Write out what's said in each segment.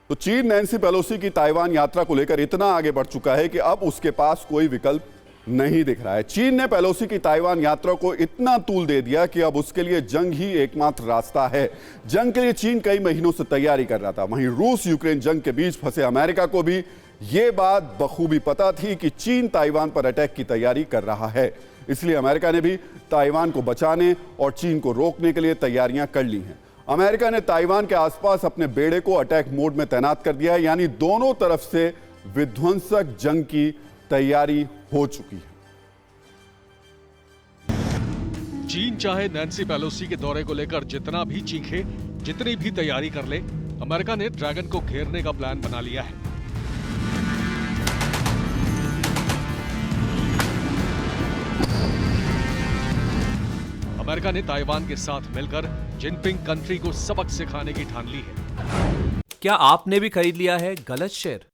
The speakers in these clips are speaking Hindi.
तो चीन नैन्सी पेलोसी की ताइवान यात्रा को लेकर इतना आगे बढ़ चुका है कि अब उसके पास कोई विकल्प नहीं दिख रहा है। चीन ने पेलोसी की ताइवान यात्रा को इतना तूल दे दिया कि अब उसके लिए जंग ही एकमात्र रास्ता है। जंग के लिए चीन कई महीनों से तैयारी कर रहा था। वहीं रूस यूक्रेन जंग के बीच फंसे अमेरिका को भी ये बात बखूबी पता थी कि चीन ताइवान पर अटैक की तैयारी कर रहा है। इसलिए अमेरिका ने भी ताइवान को बचाने और चीन को रोकने के लिए तैयारियां कर ली हैं। अमेरिका ने ताइवान के आसपास अपने बेड़े को अटैक मोड में तैनात कर दिया है, यानी दोनों तरफ से विध्वंसक जंग की तैयारी हो चुकी है। चीन चाहे नैन्सी पेलोसी के दौरे को लेकर जितना भी चीखे, जितनी भी तैयारी कर ले, अमेरिका ने ड्रैगन को घेरने का प्लान बना लिया है। अमेरिका ने ताइवान के साथ मिलकर जिनपिंग कंट्री को सबक सिखाने की ठान ली है। क्या आपने भी खरीद लिया है गलत शेयर?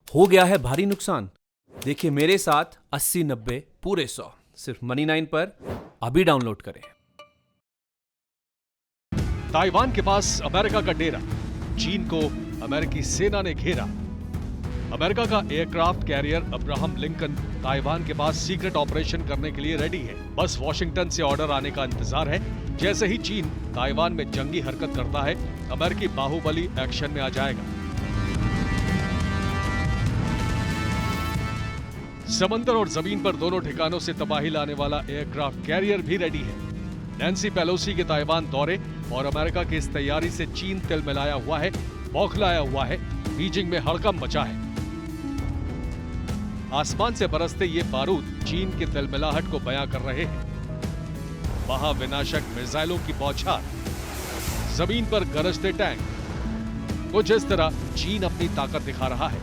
हो गया है भारी नुकसान? देखिए मेरे साथ 80-90 पूरे 100 सिर्फ Money9 पर अभी डाउनलोड करें। ताइवान के पास अमेरिका का डेरा, चीन को अमेरिकी सेना ने घेरा। अमेरिका का aircraft carrier Abraham Lincoln Taiwan के पास सीक्रेट ऑपरेशन करने के लिए रेडी है। बस वॉशिंगटन से ऑर्डर आने का इंतजार है। जैसे ही चीन ताइवान में जंगी हरकत करता है, अमेरिकी बाहुबली एक्शन में आ जाएगा। समंदर और जमीन पर दोनों ठिकानों से तबाही लाने वाला एयरक्राफ्ट कैरियर भी रेडी है। नैन्सी पेलोसी के ताइवान दौरे और अमेरिका की इस तैयारी से चीन तिलमिलाया हुआ है, बौखलाया हुआ है। बीजिंग में हड़कंप मचा है। आसमान से बरसते ये बारूद चीन की तिलमिलाहट को बयां कर रहे हैं। महाविनाशक मिसाइलों की बौछार, जमीन पर गरजते टैंक, कुछ इस तरह चीन अपनी ताकत दिखा रहा है।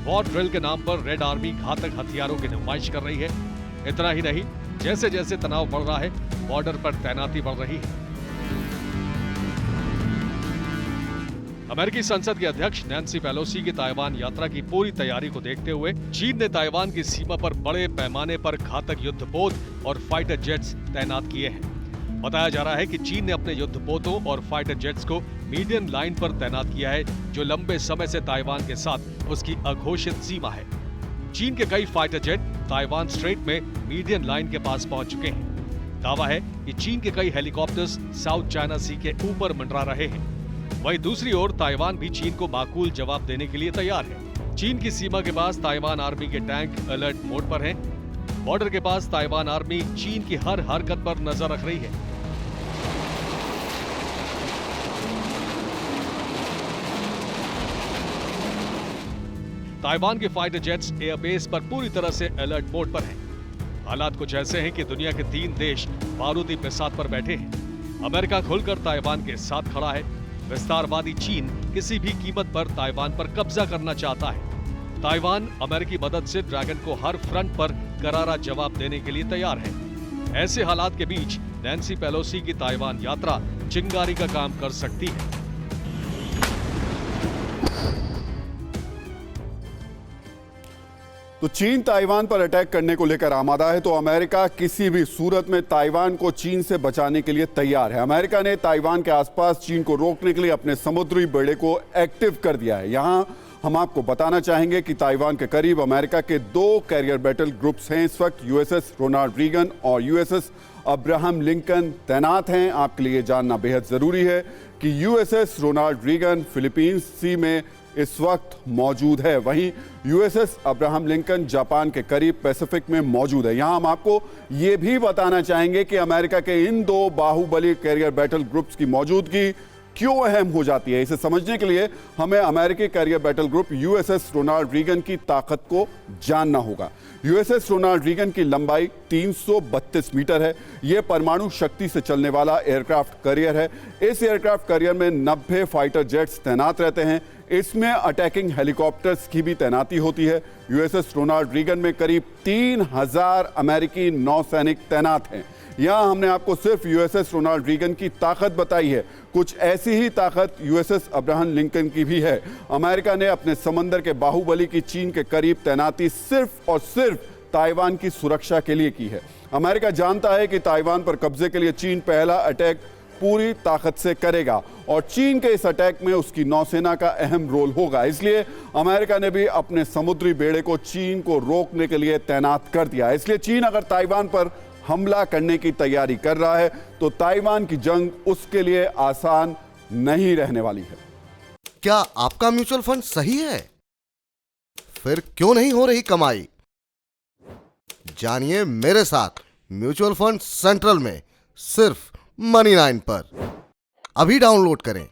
वॉर ड्रिल के नाम पर रेड आर्मी घातक हथियारों की नुमाइश कर रही है। इतना ही नहीं, जैसे जैसे तनाव बढ़ रहा है, बॉर्डर पर तैनाती बढ़ रही है। अमेरिकी संसद के अध्यक्ष नैन्सी पेलोसी की ताइवान यात्रा की पूरी तैयारी को देखते हुए चीन ने ताइवान की सीमा पर बड़े पैमाने पर घातक युद्धपोत और फाइटर जेट्स तैनात किए हैं। बताया जा रहा है कि चीन ने अपने युद्धपोतों और फाइटर जेट्स को मीडियन लाइन पर तैनात किया है, जो लंबे समय से ताइवान के साथ उसकी अघोषित सीमा है। चीन के कई फाइटर जेट ताइवान स्ट्रेट में मीडियन लाइन के पास पहुंच चुके हैं। दावा है कि चीन के कई हेलीकॉप्टर्स साउथ चाइना सी के ऊपर मंडरा रहे हैं। वहीं दूसरी ओर ताइवान भी चीन को माकूल जवाब देने के लिए तैयार है। चीन की सीमा के पास ताइवान आर्मी के टैंक अलर्ट मोड पर हैं। बॉर्डर के पास ताइवान आर्मी चीन की हर हरकत पर नजर रख रही है। ताइवान के फाइटर जेट्स एयरबेस पर पूरी तरह से अलर्ट मोड पर हैं। हालात कुछ ऐसे हैं कि दुनिया के 3 देश बारूदी बिसात पर बैठे हैं। अमेरिका खुलकर ताइवान के साथ खड़ा है। विस्तारवादी चीन किसी भी कीमत पर ताइवान पर कब्जा करना चाहता है। ताइवान अमेरिकी मदद से ड्रैगन को हर फ्रंट पर करारा जवाब देने के लिए तैयार है। ऐसे हालात के बीच नैन्सी पेलोसी की ताइवान यात्रा चिंगारी का काम कर सकती है। तो चीन ताइवान पर अटैक करने को लेकर आमादा है, तो अमेरिका किसी भी सूरत में ताइवान को चीन से बचाने के लिए तैयार है। अमेरिका ने ताइवान के आसपास चीन को रोकने के लिए अपने समुद्री बेड़े को एक्टिव कर दिया है। यहां हम आपको बताना चाहेंगे कि ताइवान के करीब अमेरिका के 2 कैरियर बैटल ग्रुप्स हैं। इस वक्त यूएसएस रोनाल्ड रीगन और यूएसएस अब्राहम लिंकन तैनात हैं। आपके लिए जानना बेहद जरूरी है कि यूएसएस रोनाल्ड रीगन फिलीपींस सी में इस वक्त मौजूद है। वहीं यूएसएस अब्राहम लिंकन जापान के करीब पैसिफिक में मौजूद है। यहां हम आपको यह भी बताना चाहेंगे कि अमेरिका के इन 2 बाहुबली कैरियर बैटल ग्रुप्स की मौजूदगी क्यों अहम हो जाती है। इसे समझने के लिए हमें अमेरिकी carrier battle group USS Ronald Reagan की ताकत को जानना होगा। यूएसएस रोनाल्ड रीगन की लंबाई 332 मीटर है। यह परमाणु शक्ति से चलने वाला एयरक्राफ्ट कैरियर है। इस एयरक्राफ्ट कैरियर में 90 फाइटर जेट्स तैनात रहते हैं। इसमें अटैकिंग हेलीकॉप्टर्स की भी तैनाती होती है। यूएसएस रोनाल्ड रीगन में करीब 3000 अमेरिकी नौसैनिक तैनात हैं। यहां हमने आपको सिर्फ यूएसएस रोनाल्ड रीगन की ताकत बताई है। कुछ ऐसी ही ताकत यूएसएस अब्राहम लिंकन की भी है। अमेरिका ने अपने समंदर के बाहुबली की चीन के करीब तैनाती सिर्फ और सिर्फ ताइवान की सुरक्षा के लिए की है। अमेरिका जानता है कि ताइवान पर कब्जे के लिए चीन पहला अटैक पूरी ताकत से करेगा और चीन के इस अटैक में उसकी नौसेना का अहम रोल होगा। इसलिए अमेरिका ने भी अपने समुद्री बेड़े को चीन को रोकने के लिए तैनात कर दिया। इसलिए चीन अगर ताइवान पर हमला करने की तैयारी कर रहा है तो ताइवान की जंग उसके लिए आसान नहीं रहने वाली है। क्या आपका म्यूचुअल फंड सही है? फिर क्यों नहीं हो रही कमाई? जानिए मेरे साथ म्यूचुअल फंड सेंट्रल में सिर्फ मनी 9 पर। अभी डाउनलोड करें